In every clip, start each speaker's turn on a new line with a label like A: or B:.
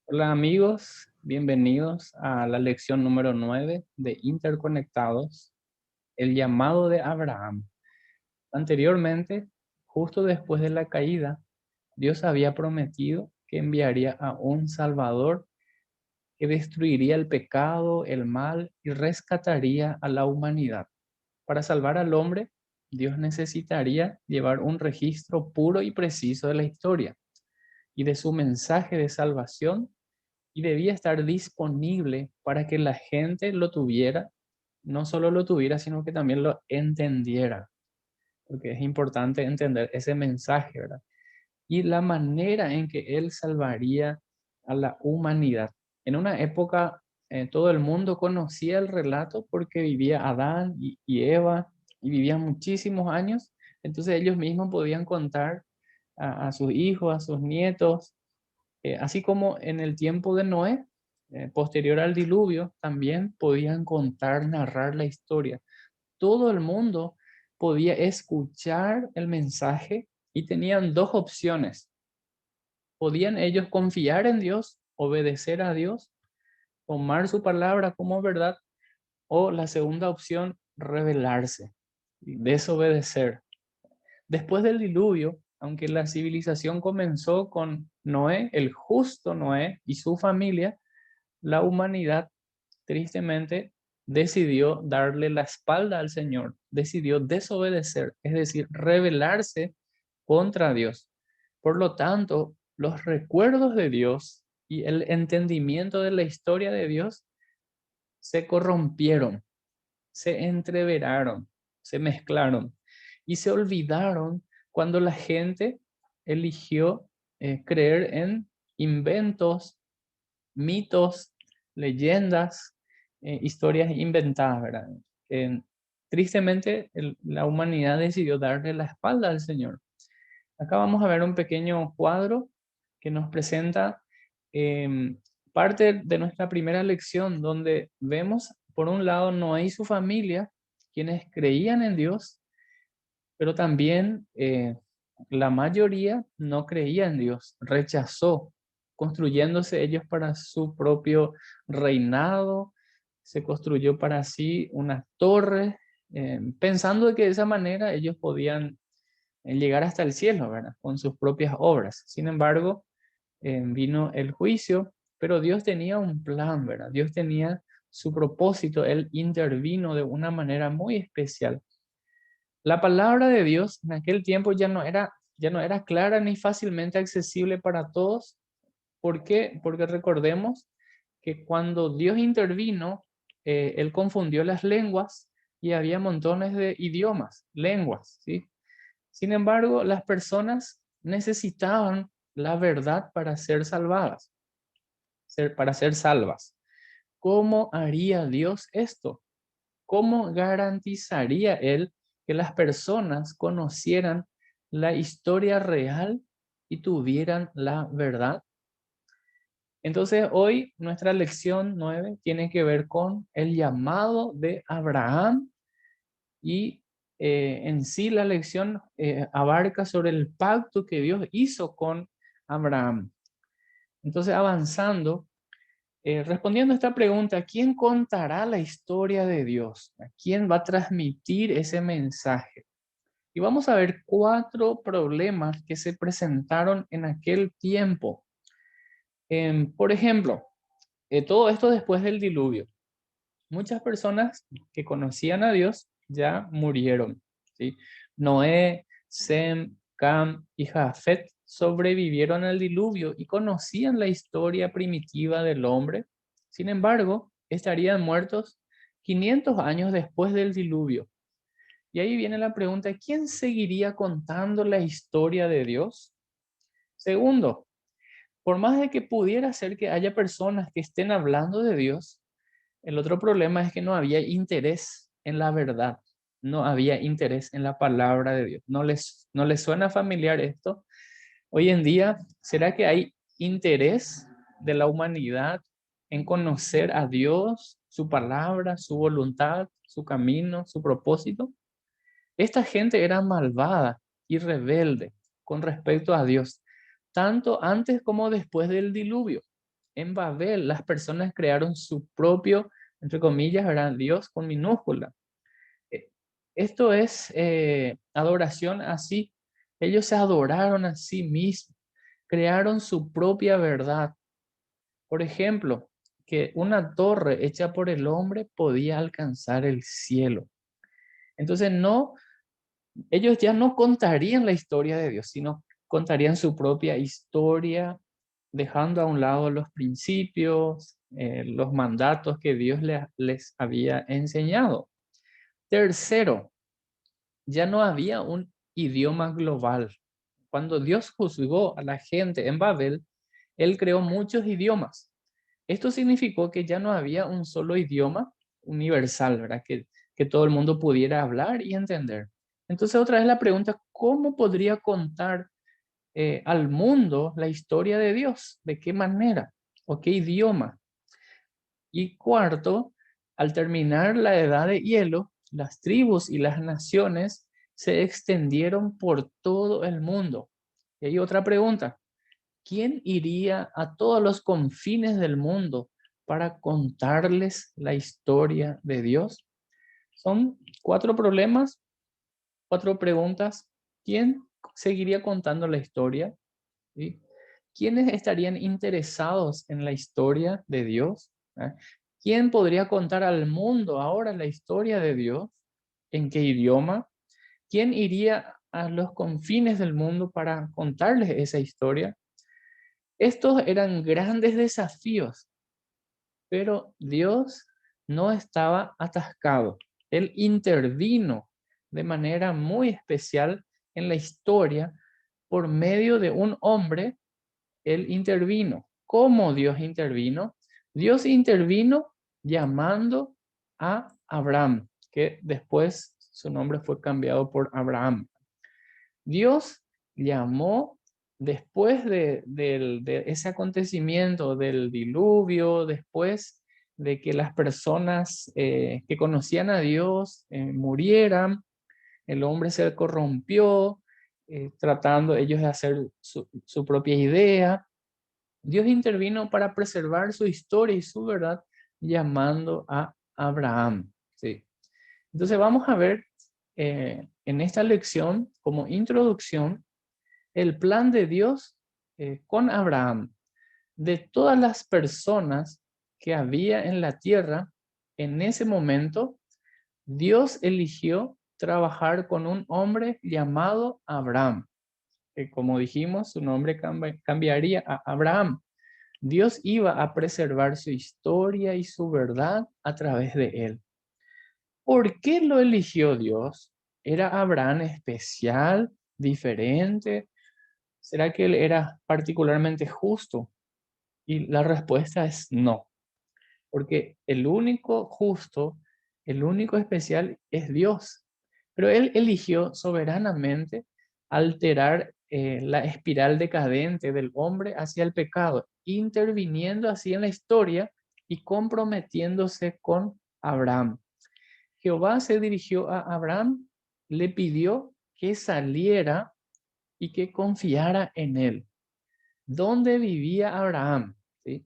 A: Hola amigos, bienvenidos a la lección número 9 de Interconectados, el llamado de Abraham. Anteriormente, justo después de la caída, Dios había prometido que enviaría a un Salvador que destruiría el pecado, el mal y rescataría a la humanidad. Para salvar al hombre, Dios necesitaría llevar un registro puro y preciso de la historia y de su mensaje de salvación y debía estar disponible para que la gente lo tuviera, no solo lo tuviera, sino que también lo entendiera, porque es importante entender ese mensaje, ¿verdad? Y la manera en que él salvaría a la humanidad. En una época, todo el mundo conocía el relato porque vivía Adán y Eva y vivían muchísimos años, entonces ellos mismos podían contar a sus hijos, a sus nietos, así como en el tiempo de Noé, posterior al diluvio, también podían contar, narrar la historia. Todo el mundo podía escuchar el mensaje y tenían dos opciones. Podían ellos confiar en Dios, obedecer a Dios, tomar su palabra como verdad, o la segunda opción, rebelarse, desobedecer. Después del diluvio, aunque la civilización comenzó con Noé, el justo Noé y su familia, la humanidad tristemente decidió darle la espalda al Señor, decidió desobedecer, es decir, rebelarse contra Dios. Por lo tanto, los recuerdos de Dios y el entendimiento de la historia de Dios se corrompieron, se entreveraron, se mezclaron y se olvidaron cuando la gente eligió creer en inventos, mitos, leyendas, historias inventadas, ¿verdad? Eh, Tristemente, la humanidad decidió darle la espalda al Señor. Acá vamos a ver un pequeño cuadro que nos presenta eh, parte de nuestra primera lección, donde vemos, por un lado, Noé y su familia, quienes creían en Dios, pero también la mayoría no creía en Dios, rechazó, construyéndose ellos para su propio reinado, se construyó para sí una torre, pensando de que de esa manera ellos podían llegar hasta el cielo, ¿verdad? Con sus propias obras. Sin embargo, vino el juicio, pero Dios tenía un plan, ¿verdad? Dios tenía su propósito, Él intervino de una manera muy especial. La palabra de Dios en aquel tiempo ya no era clara ni fácilmente accesible para todos. ¿Por qué? Porque recordemos que cuando Dios intervino, Él confundió las lenguas y había montones de idiomas, lenguas, ¿sí? Sin embargo, las personas necesitaban la verdad para ser salvadas, para ser salvas. ¿Cómo haría Dios esto? ¿Cómo garantizaría Él que las personas conocieran la historia real y tuvieran la verdad? Entonces, hoy nuestra lección 9 tiene que ver con el llamado de Abraham y en sí la lección abarca sobre el pacto que Dios hizo con Abraham. Entonces, avanzando, respondiendo a esta pregunta, ¿quién contará la historia de Dios? ¿A quién va a transmitir ese mensaje? Y vamos a ver cuatro problemas que se presentaron en aquel tiempo. Por ejemplo, todo esto después del diluvio. Muchas personas que conocían a Dios ya murieron, ¿sí? Noé, Sem, Cam y Jafet sobrevivieron al diluvio y conocían la historia primitiva del hombre. Sin embargo, estarían muertos 500 años después del diluvio. Y ahí viene la pregunta, ¿quién seguiría contando la historia de Dios? Segundo, por más de que pudiera ser que haya personas que estén hablando de Dios, el otro problema es que no había interés en la verdad, no había interés en la palabra de Dios. ¿No les suena familiar esto? Hoy en día, ¿será que hay interés de la humanidad en conocer a Dios, su palabra, su voluntad, su camino, su propósito? Esta gente era malvada y rebelde con respecto a Dios, tanto antes como después del diluvio. En Babel, las personas crearon su propio, entre comillas, ¿verdad? Dios con minúscula. Eh, Esto es adoración así. Ellos se adoraron a sí mismos, crearon su propia verdad. Por ejemplo, que una torre hecha por el hombre podía alcanzar el cielo. Entonces no, ellos ya no contarían la historia de Dios, sino contarían su propia historia, dejando a un lado los principios, los mandatos que Dios les había enseñado. Tercero, ya no había un idioma global. Cuando Dios juzgó a la gente en Babel, Él creó muchos idiomas. Esto significó que ya no había un solo idioma universal, ¿verdad? Que todo el mundo pudiera hablar y entender. Entonces, otra vez la pregunta, ¿cómo podría contar al mundo la historia de Dios? ¿De qué manera? ¿O qué idioma? Y cuarto, al terminar la edad de hielo, las tribus y las naciones se extendieron por todo el mundo. Y hay otra pregunta, ¿quién iría a todos los confines del mundo para contarles la historia de Dios? Son cuatro problemas, cuatro preguntas. ¿Quién seguiría contando la historia? ¿Sí? ¿Quiénes estarían interesados en la historia de Dios? ¿Ah? ¿Quién podría contar al mundo ahora la historia de Dios? ¿En qué idioma? ¿Quién iría a los confines del mundo para contarles esa historia? Estos eran grandes desafíos, pero Dios no estaba atascado. Él intervino de manera muy especial en la historia por medio de un hombre. Él intervino. ¿Cómo Dios intervino? Dios intervino llamando a Abraham, que después su nombre fue cambiado por Abraham. Dios llamó después de ese acontecimiento del diluvio, después de que las personas que conocían a Dios murieran, el hombre se corrompió, tratando ellos de hacer su propia idea. Dios intervino para preservar su historia y su verdad, llamando a Abraham. ¿Sí? Entonces vamos a ver en esta lección, como introducción, el plan de Dios con Abraham. De todas las personas que había en la tierra, en ese momento, Dios eligió trabajar con un hombre llamado Abraham, que como dijimos, su nombre cambiaría a Abraham. Dios iba a preservar su historia y su verdad a través de él. ¿Por qué lo eligió Dios? ¿Era Abraham especial, diferente? ¿Será que él era particularmente justo? Y la respuesta es no, porque el único justo, el único especial es Dios. Pero él eligió soberanamente alterar la espiral decadente del hombre hacia el pecado, interviniendo así en la historia y comprometiéndose con Abraham. Jehová se dirigió a Abraham, le pidió que saliera y que confiara en él. ¿Dónde vivía Abraham? ¿Sí?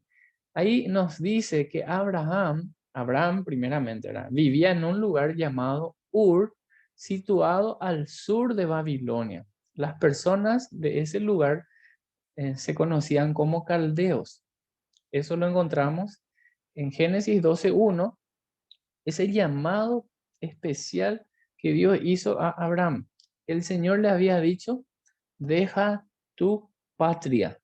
A: Ahí nos dice que Abraham primeramente, ¿verdad? Vivía en un lugar llamado Ur, situado al sur de Babilonia. Las personas de ese lugar se conocían como caldeos. Eso lo encontramos en Génesis 12:1, ese llamado especial que Dios hizo a Abraham. El Señor le había dicho, deja tu patria.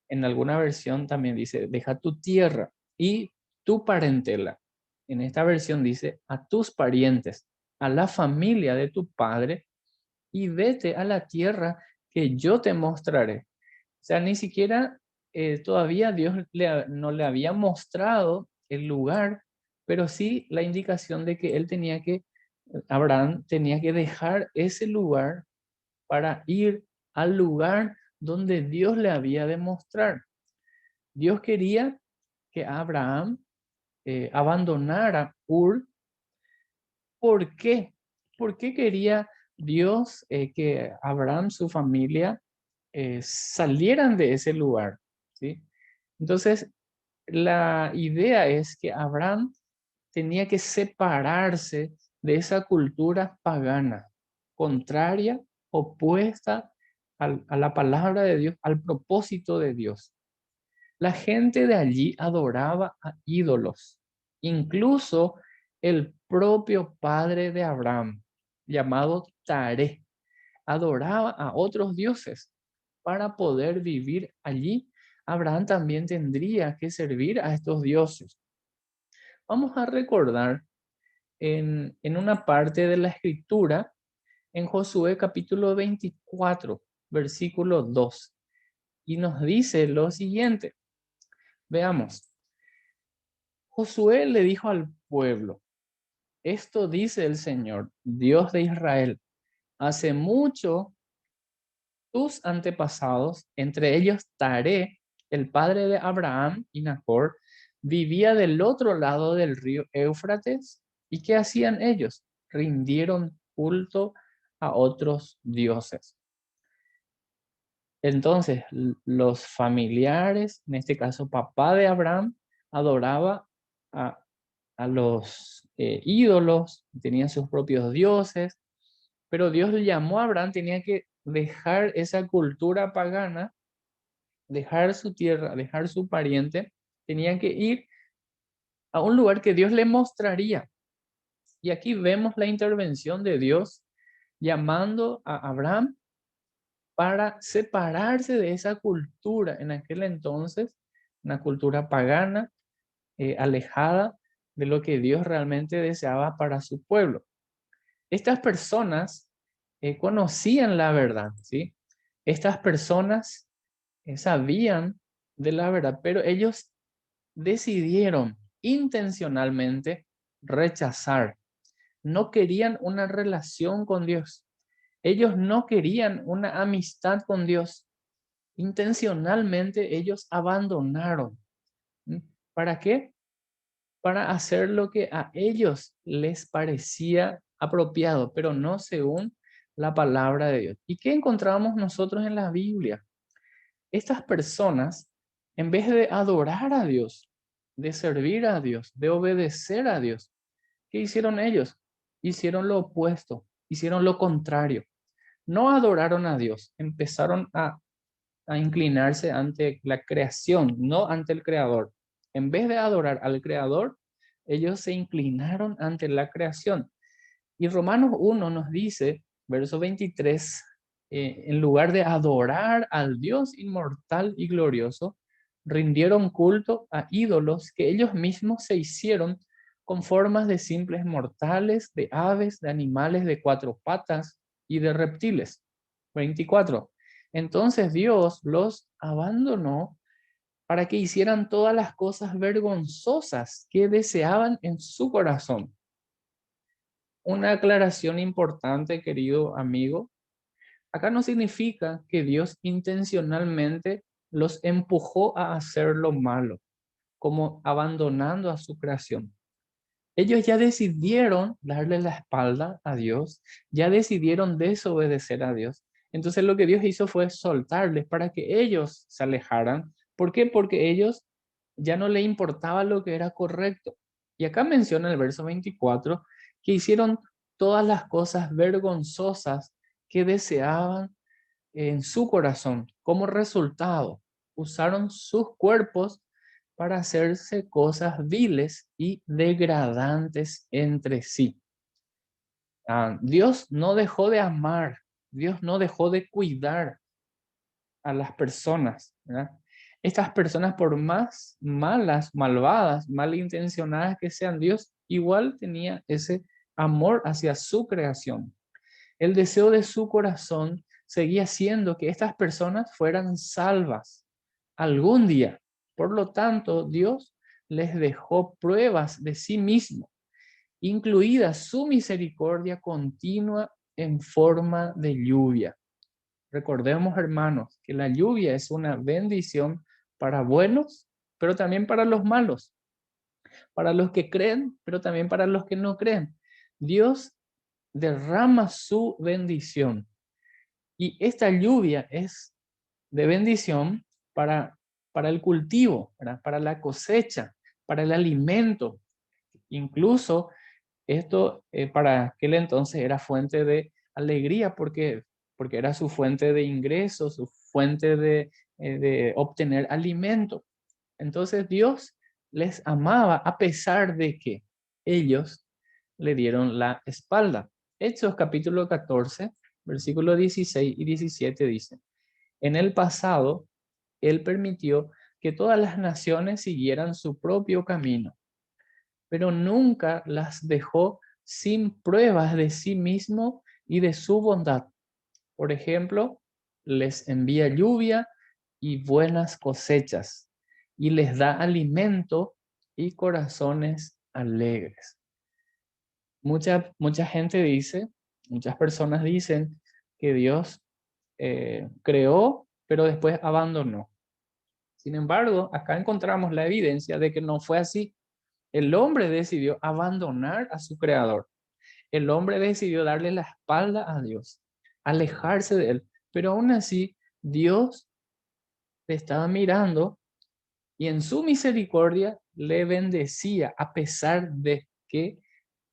A: En alguna versión también dice, deja tu tierra y tu parentela. En esta versión dice, a tus parientes, a la familia de tu padre y vete a la tierra que yo te mostraré. O sea, ni siquiera todavía Dios no le había mostrado el lugar, pero sí la indicación de que Abraham tenía que dejar ese lugar para ir al lugar donde Dios le había de mostrar. Dios quería que Abraham abandonara Ur. ¿Por qué? ¿Por qué quería Dios que Abraham, su familia, salieran de ese lugar? ¿Sí? Entonces, la idea es que Abraham tenía que separarse de esa cultura pagana, contraria, opuesta a la palabra de Dios, al propósito de Dios. La gente de allí adoraba a ídolos, incluso el propio padre de Abraham, llamado Taré, adoraba a otros dioses. Para poder vivir allí, Abraham también tendría que servir a estos dioses. Vamos a recordar en una parte de la escritura, en Josué capítulo 24, versículo 2, y nos dice lo siguiente. Veamos. Josué le dijo al pueblo: esto dice el Señor, Dios de Israel: hace mucho tus antepasados, entre ellos Taré, el padre de Abraham y Nacor, vivía del otro lado del río Éufrates. ¿Y qué hacían ellos? Rindieron culto a otros dioses. Entonces, los familiares, en este caso papá de Abraham, adoraba a, a los ídolos, tenían sus propios dioses, pero Dios le llamó a Abraham, tenía que dejar esa cultura pagana, dejar su tierra, dejar su pariente, tenía que ir a un lugar que Dios le mostraría. Y aquí vemos la intervención de Dios llamando a Abraham para separarse de esa cultura en aquel entonces, una cultura pagana, alejada de lo que Dios realmente deseaba para su pueblo. Estas personas conocían la verdad, ¿sí? Estas personas sabían de la verdad, pero ellos decidieron intencionalmente rechazar. No querían una relación con Dios. Ellos no querían una amistad con Dios. Intencionalmente ellos abandonaron. ¿Mm? ¿Para qué? Para hacer lo que a ellos les parecía apropiado, pero no según la palabra de Dios. ¿Y qué encontramos nosotros en la Biblia? Estas personas, en vez de adorar a Dios, de servir a Dios, de obedecer a Dios, ¿qué hicieron ellos? Hicieron lo opuesto, hicieron lo contrario. No adoraron a Dios, empezaron a inclinarse ante la creación, no ante el creador. En vez de adorar al creador, ellos se inclinaron ante la creación. Y Romanos 1 nos dice, verso 23, en lugar de adorar al Dios inmortal y glorioso, rindieron culto a ídolos que ellos mismos se hicieron con formas de simples mortales, de aves, de animales de cuatro patas y de reptiles. 24. Entonces Dios los abandonó para que hicieran todas las cosas vergonzosas que deseaban en su corazón. Una aclaración importante, querido amigo. Acá no significa que Dios intencionalmente los empujó a hacer lo malo, como abandonando a su creación. Ellos ya decidieron darle la espalda a Dios, ya decidieron desobedecer a Dios. Entonces lo que Dios hizo fue soltarles para que ellos se alejaran. ¿Por qué? Porque ellos ya no le importaba lo que era correcto. Y acá menciona el verso 24 que hicieron todas las cosas vergonzosas que deseaban en su corazón. Como resultado, usaron sus cuerpos para hacerse cosas viles y degradantes entre sí. Dios no dejó de amar, Dios no dejó de cuidar a las personas, ¿verdad? Estas personas, por más malas, malvadas, malintencionadas que sean, Dios igual tenía ese amor hacia su creación. El deseo de su corazón seguía siendo que estas personas fueran salvas algún día. Por lo tanto, Dios les dejó pruebas de sí mismo, incluida su misericordia continua en forma de lluvia. Recordemos, hermanos, que la lluvia es una bendición para buenos, pero también para los malos, para los que creen, pero también para los que no creen. Dios derrama su bendición y esta lluvia es de bendición para para el cultivo, ¿verdad? Para la cosecha, para el alimento. Incluso esto para aquel entonces era fuente de alegría porque era su fuente de ingresos, su fuente de obtener alimento. Entonces Dios les amaba a pesar de que ellos le dieron la espalda. Hechos capítulo 14, versículos 16 y 17 dice: en el pasado, Él permitió que todas las naciones siguieran su propio camino, pero nunca las dejó sin pruebas de sí mismo y de su bondad. Por ejemplo, les envía lluvia y buenas cosechas, y les da alimento y corazones alegres. Mucha gente dice, muchas personas dicen que Dios creó, pero después abandonó. Sin embargo, acá encontramos la evidencia de que no fue así. El hombre decidió abandonar a su creador. El hombre decidió darle la espalda a Dios, alejarse de él. Pero aún así, Dios le estaba mirando y en su misericordia le bendecía a pesar de que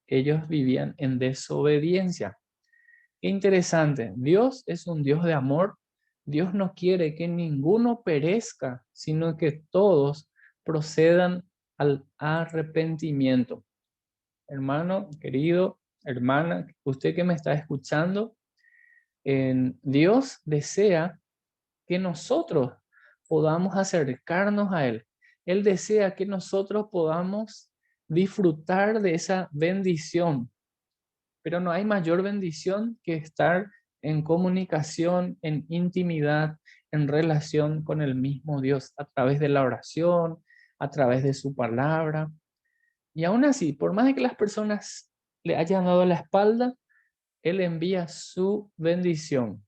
A: ellos vivían en desobediencia. Qué interesante. Dios es un Dios de amor. Dios no quiere que ninguno perezca, sino que todos procedan al arrepentimiento. Hermano, querido, hermana, usted que me está escuchando, Dios desea que nosotros podamos acercarnos a Él. Él desea que nosotros podamos disfrutar de esa bendición, pero no hay mayor bendición que estar en comunicación, en intimidad, en relación con el mismo Dios, a través de la oración, a través de su palabra. Y aún así, por más de que las personas le hayan dado la espalda, Él envía su bendición,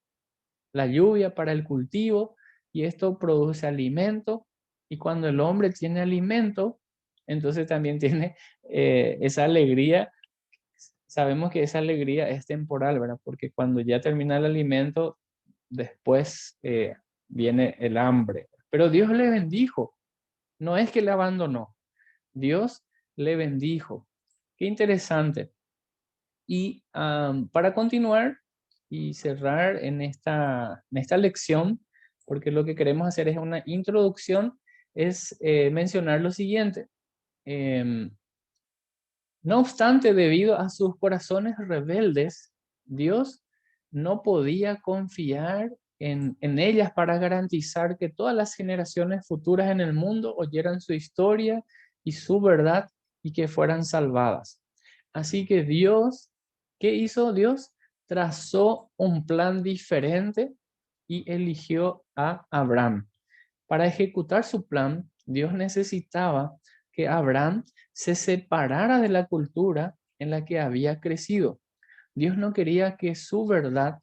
A: la lluvia para el cultivo, y esto produce alimento, y cuando el hombre tiene alimento, entonces también tiene esa alegría. Sabemos que esa alegría es temporal, ¿verdad? Porque cuando ya termina el alimento, después viene el hambre. Pero Dios le bendijo, no es que le abandonó, Dios le bendijo. Qué interesante. Y para continuar y cerrar en esta lección, porque lo que queremos hacer es una introducción, es mencionar lo siguiente. Em, no obstante, debido a sus corazones rebeldes, Dios no podía confiar en ellas para garantizar que todas las generaciones futuras en el mundo oyeran su historia y su verdad y que fueran salvadas. Así que Dios, ¿qué hizo Dios? Trazó un plan diferente y eligió a Abraham. Para ejecutar su plan, Dios necesitaba que Abraham se separara de la cultura en la que había crecido. Dios no quería que su verdad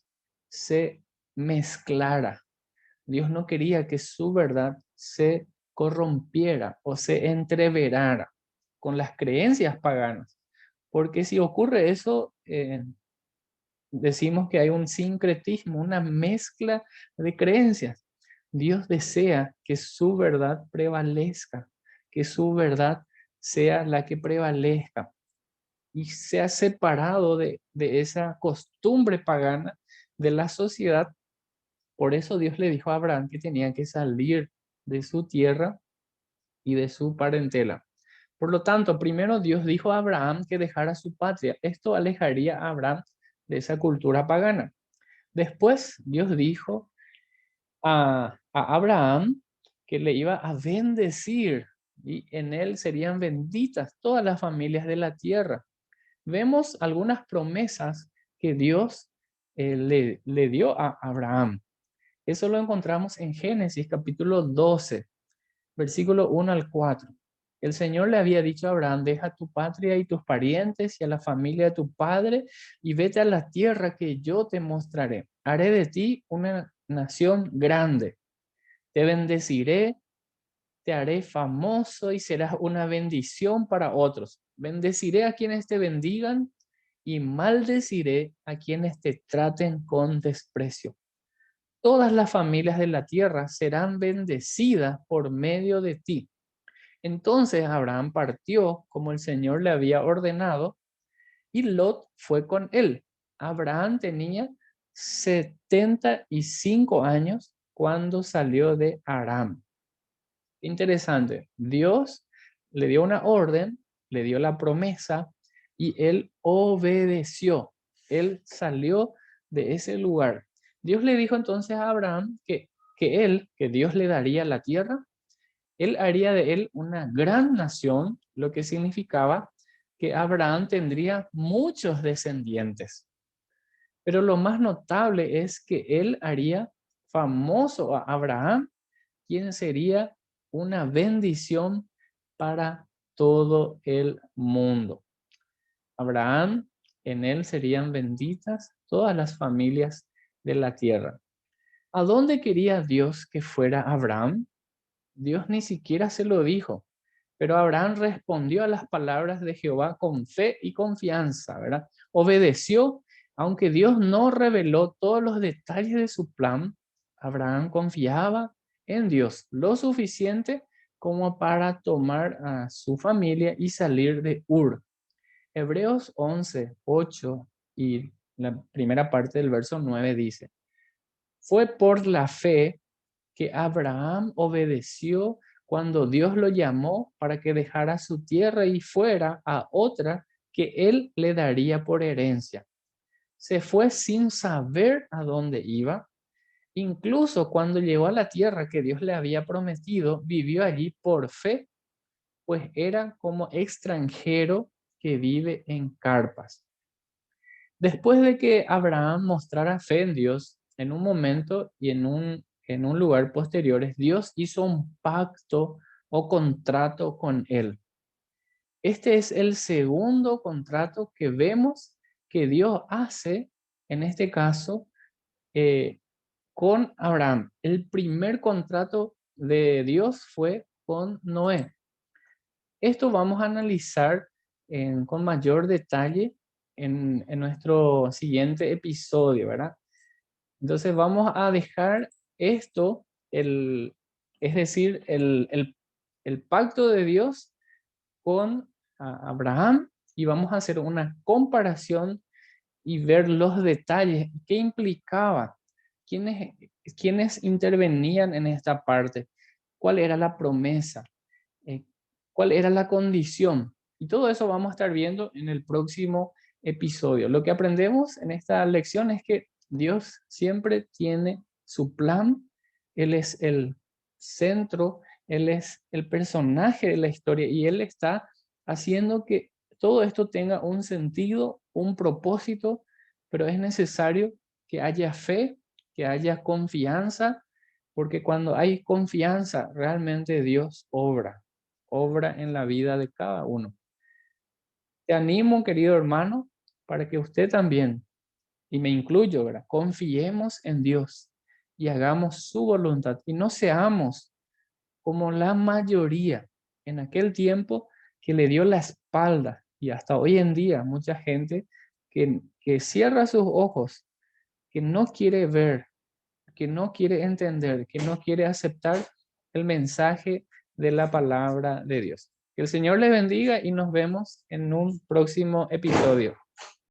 A: se mezclara. Dios no quería que su verdad se corrompiera o se entreverara con las creencias paganas. Porque si ocurre eso, decimos que hay un sincretismo, una mezcla de creencias. Dios desea que su verdad prevalezca, que su verdad sea la que prevalezca y sea separado de esa costumbre pagana de la sociedad. Por eso Dios le dijo a Abraham que tenía que salir de su tierra y de su parentela. Por lo tanto, primero Dios dijo a Abraham que dejara su patria. Esto alejaría a Abraham de esa cultura pagana. Después Dios dijo a Abraham que le iba a bendecir y en él serían benditas todas las familias de la tierra. Vemos algunas promesas que Dios le dio a Abraham. Eso lo encontramos en Génesis capítulo 12, versículo 1 al 4. El Señor le había dicho a Abraham: deja tu patria y tus parientes y a la familia de tu padre y vete a la tierra que yo te mostraré. Haré de ti una nación grande. Te bendeciré, te haré famoso y serás una bendición para otros. Bendeciré a quienes te bendigan y maldeciré a quienes te traten con desprecio. todas las familias de la tierra serán bendecidas por medio de ti. Entonces Abraham partió como el Señor le había ordenado y Lot fue con él. Abraham tenía 75 años cuando salió de Aram. Interesante. Dios le dio una orden, le dio la promesa y él obedeció. Él salió de ese lugar. Dios le dijo entonces a Abraham que Dios le daría la tierra. Él haría de él una gran nación, lo que significaba que Abraham tendría muchos descendientes. Pero lo más notable es que él haría famoso a Abraham, quien sería una bendición para todo el mundo. Abraham, en él serían benditas todas las familias de la tierra. ¿A dónde quería Dios que fuera Abraham? Dios ni siquiera se lo dijo, pero Abraham respondió a las palabras de Jehová con fe y confianza, ¿verdad? Obedeció, aunque Dios no reveló todos los detalles de su plan. Abraham confiaba en Dios lo suficiente como para tomar a su familia y salir de Ur. Hebreos 11:8 y la primera parte del verso 9 dice: fue por la fe que Abraham obedeció cuando Dios lo llamó para que dejara su tierra y fuera a otra que él le daría por herencia. Se fue sin saber a dónde iba. Incluso cuando llegó a la tierra que Dios le había prometido, vivió allí por fe, pues era como extranjero que vive en carpas. Después de que Abraham mostrara fe en Dios, en un momento y en un lugar posteriores, Dios hizo un pacto o contrato con él. Este es el segundo contrato que vemos que Dios hace, en este caso, eh, con Abraham. El primer contrato de Dios fue con Noé. Esto vamos a analizar con mayor detalle en nuestro siguiente episodio, ¿verdad? Entonces vamos a dejar esto, es decir, el pacto de Dios con Abraham y vamos a hacer una comparación y ver los detalles, qué implicaba, quiénes, quiénes intervenían en esta parte, cuál era la promesa, eh, cuál era la condición. Y todo eso vamos a estar viendo en el próximo episodio. Lo que aprendemos en esta lección es que Dios siempre tiene su plan. Él es el centro, Él es el personaje de la historia y Él está haciendo que todo esto tenga un sentido, un propósito, pero es necesario que haya fe, que haya confianza, porque cuando hay confianza, realmente Dios obra en la vida de cada uno. Te animo, querido hermano, para que usted también, y me incluyo, ¿verdad? Confiemos en Dios y hagamos su voluntad y no seamos como la mayoría en aquel tiempo que le dio la espalda y hasta hoy en día mucha gente que cierra sus ojos, que no quiere ver, que no quiere entender, que no quiere aceptar el mensaje de la palabra de Dios. Que el Señor le bendiga y nos vemos en un próximo episodio.